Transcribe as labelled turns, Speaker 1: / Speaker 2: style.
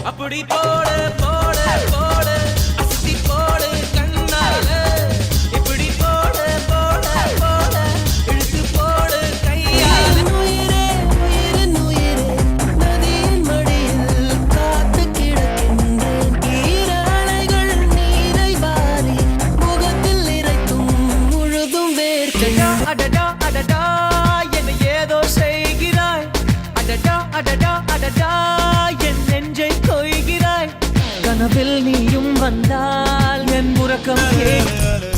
Speaker 1: அப்படி போடு போடு போடு அசத்தி போடு கண்ணால இப்படி போடு போடு போடு இழுத்து போடு கையால
Speaker 2: உயிரே உயிரின் உயிரே நதியின் மடியில் காத்து கிடக்கின்றேன் ஈரலைகள் நீரை வாரி முகத்தில் இறைத்தும் முழுதும் வேர்க்கின்றேன்
Speaker 1: அடடா அடடா என்னை ஏதோ செய்கிறாய் அடடா அடடா அடடா என் நெஞ்சை கொய்கிறாய் கனவில் நீயும் வந்தால் என் உறக்கம் கேட்கும்